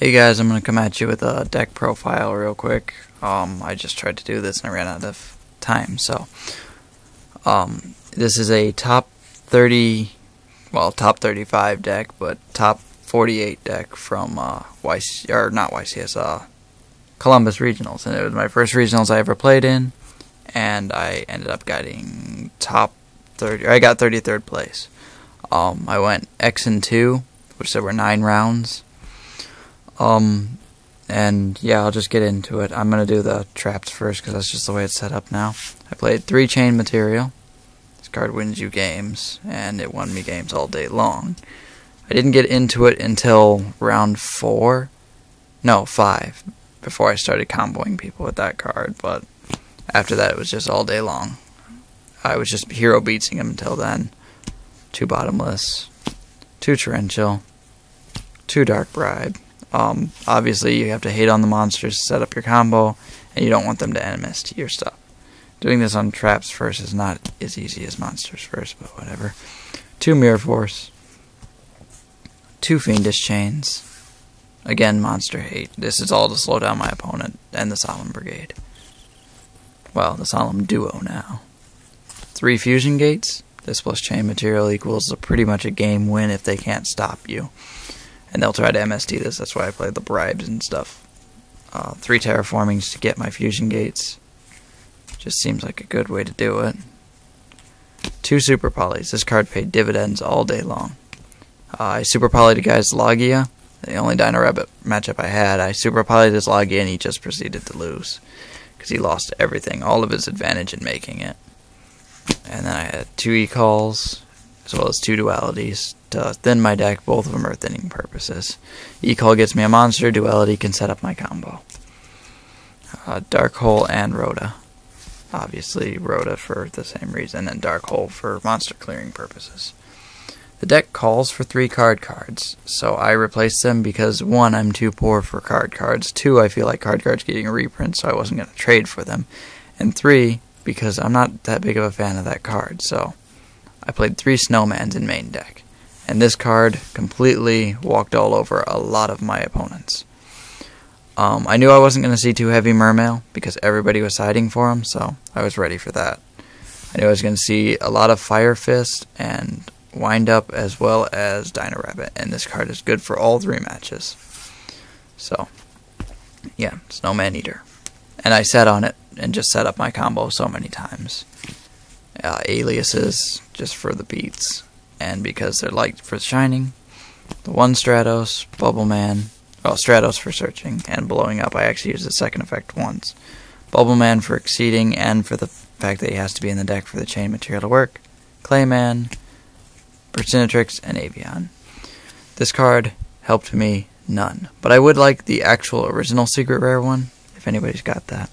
Hey guys, I'm going to come at you with a deck profile real quick. I just tried to do this and I ran out of time, so this is a top 30, well, top 35 deck, but top 48 deck from YC, or not YCS, Columbus Regionals, and it was my first Regionals I ever played in, and I ended up getting top 30, I got 33rd place. I went X and 2, which there were 9 rounds. And yeah, I'll just get into it. I'm going to do the traps first because that's just the way it's set up now. I played 3 chain material. This card wins you games, and it won me games all day long. I didn't get into it until round 5, before I started comboing people with that card, but after that it was just all day long. I was just hero beating him until then. 2 bottomless, 2 torrential, 2 dark bribe. Obviously you have to hate on the monsters to set up your combo, and you don't want them to MST your stuff. Doing this on traps first is not as easy as monsters first, but whatever. 2 mirror force, 2 fiendish chains. Again, monster hate. This is all to slow down my opponent and the Solemn Brigade. Well, the Solemn Duo now. 3 fusion gates. This plus chain material equals pretty much a game win if they can't stop you. And they'll try to MST this, that's why I play the bribes and stuff. 3 terraformings to get my fusion gates. Just seems like a good way to do it. 2 super polys. This card paid dividends all day long. I super polyed a guy's Logia. The only Dino Rabbit matchup I had. I super polyed his Logia and he just proceeded to lose. Because he lost everything, all of his advantage in making it. And then I had 2 E-calls, as well as 2 dualities to thin my deck. Both of them are thinning purposes. E-call gets me a monster, duality can set up my combo. Dark Hole and Rhoda. Obviously Rhoda for the same reason, and Dark Hole for monster clearing purposes. The deck calls for 3 card cards, so I replaced them because 1, I'm too poor for card cards, 2, I feel like card cards getting a reprint, so I wasn't going to trade for them, and 3, because I'm not that big of a fan of that card, so I played 3 snowmans in main deck, and this card completely walked all over a lot of my opponents. I knew I wasn't going to see 2 heavy mermail because everybody was siding for him, so I was ready for that. I knew I was going to see a lot of Fire Fist and Wind Up as well as Dino Rabbit, and this card is good for all 3 matches. So, yeah, Snowman Eater. And I sat on it and just set up my combo so many times. Aliases, just for the beats, and because they're liked for shining. The 1 Stratos, Bubble Man, well, Stratos for searching, and blowing up. I actually used the second effect once. Bubble Man for exceeding, and for the fact that he has to be in the deck for the chain material to work. Clayman, Persinatrix, and Avian. This card helped me none, but I would like the actual original secret rare one, if anybody's got that.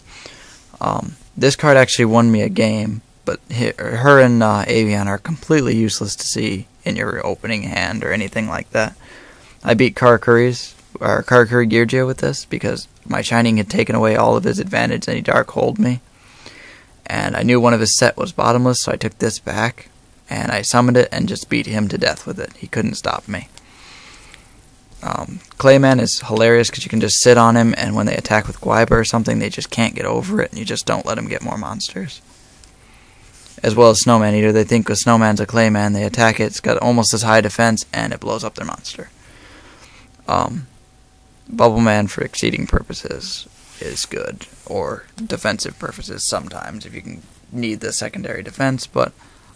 This card actually won me a game, but her and Avian are completely useless to see in your opening hand or anything like that. I beat Karakuri Geargia with this because my Shining had taken away all of his advantage and he Dark Holed me. And I knew one of his set was bottomless, so I took this back and I summoned it and just beat him to death with it. He couldn't stop me. Clayman is hilarious because you can just sit on him, and when they attack with Guiba or something, they just can't get over it, and you just don't let them get more monsters. As well as Snowman Eater, they think a Snowman's a Clayman, they attack it, it's got almost as high defense, and it blows up their monster. Bubble Man for exceeding purposes is good, or defensive purposes sometimes, if you can need the secondary defense, but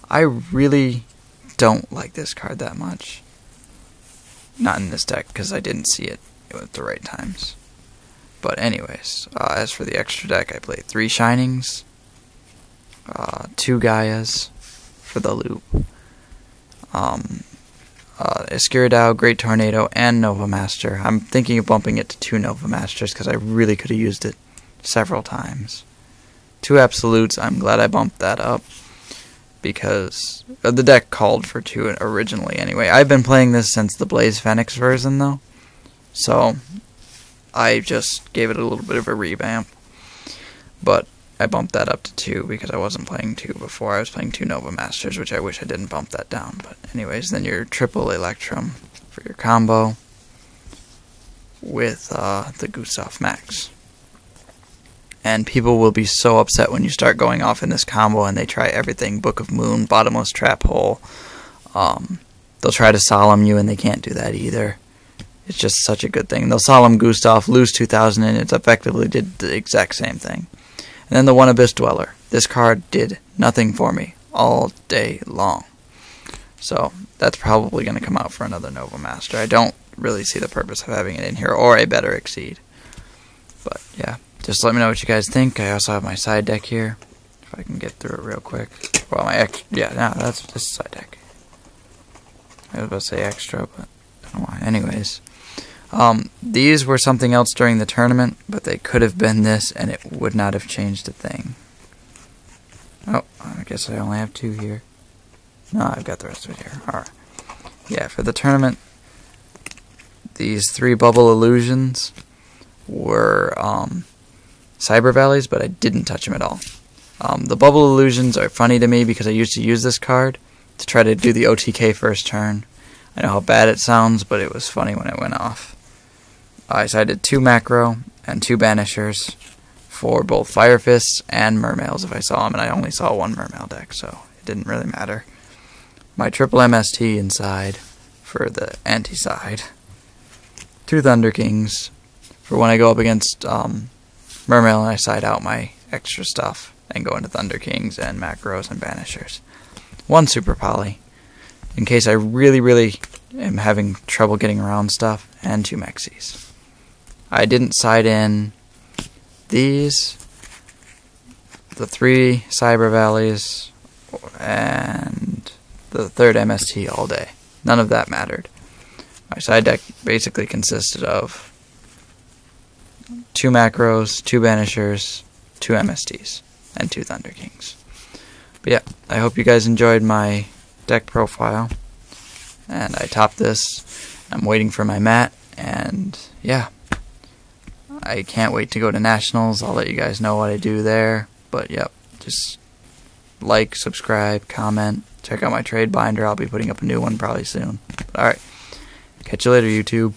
I really don't like this card that much. Not in this deck, because I didn't see it at the right times. But anyways, as for the extra deck, I played 3 Shinings, 2 Gaias for the loop, Escuridao, Great Tornado, and Nova Master. I'm thinking of bumping it to 2 Nova Masters, because I really could have used it several times. 2 Absolutes, I'm glad I bumped that up, because the deck called for 2 originally anyway. I've been playing this since the Blaze Phoenix version though, so I just gave it a little bit of a revamp. But I bumped that up to 2 because I wasn't playing 2 before. I was playing 2 Nova Masters, which I wish I didn't bump that down. But anyways, then your triple Electrum for your combo. with the Gustav Max. And people will be so upset when you start going off in this combo and they try everything. Book of Moon, Bottomless Trap Hole. They'll try to solemn you and they can't do that either. It's just such a good thing. They'll solemn Gustav, lose 2,000, and it's effectively did the exact same thing. And then the One Abyss Dweller. This card did nothing for me all day long. So that's probably going to come out for another Nova Master. I don't really see the purpose of having it in here, or a better Exceed. But yeah, just let me know what you guys think. I also have my side deck here, if I can get through it real quick. Well, that's this side deck. I was about to say extra, but I don't know why. Anyways, these were something else during the tournament, but they could have been this, and it would not have changed a thing. Oh, I guess I only have 2 here. No, I've got the rest of it here. Alright. Yeah, for the tournament, these 3 Bubble Illusions were Cyber Valleys, but I didn't touch them at all. The Bubble Illusions are funny to me because I used to use this card to try to do the OTK first turn. I know how bad it sounds, but it was funny when it went off. So I did 2 Macro and 2 Banishers for both Fire Fists and Mermails if I saw them, and I only saw 1 Mermail deck, so it didn't really matter. My triple MST inside for the anti-side. 2 Thunder Kings for when I go up against Mermail and I side out my extra stuff and go into Thunder Kings and Macros and Banishers. 1 Super Poly in case I really am having trouble getting around stuff, and 2 Mexies. I didn't side in these, the 3 Cyber Valleys, and the 3rd MST all day. None of that mattered. My side deck basically consisted of 2 Macros, 2 Banishers, 2 MSTs, and 2 Thunder Kings. But yeah, I hope you guys enjoyed my deck profile. And I topped this. I'm waiting for my mat, and yeah, I can't wait to go to Nationals. I'll let you guys know what I do there. But yep, just like, subscribe, comment, check out my trade binder. I'll be putting up a new one probably soon. Alright, catch you later, YouTube.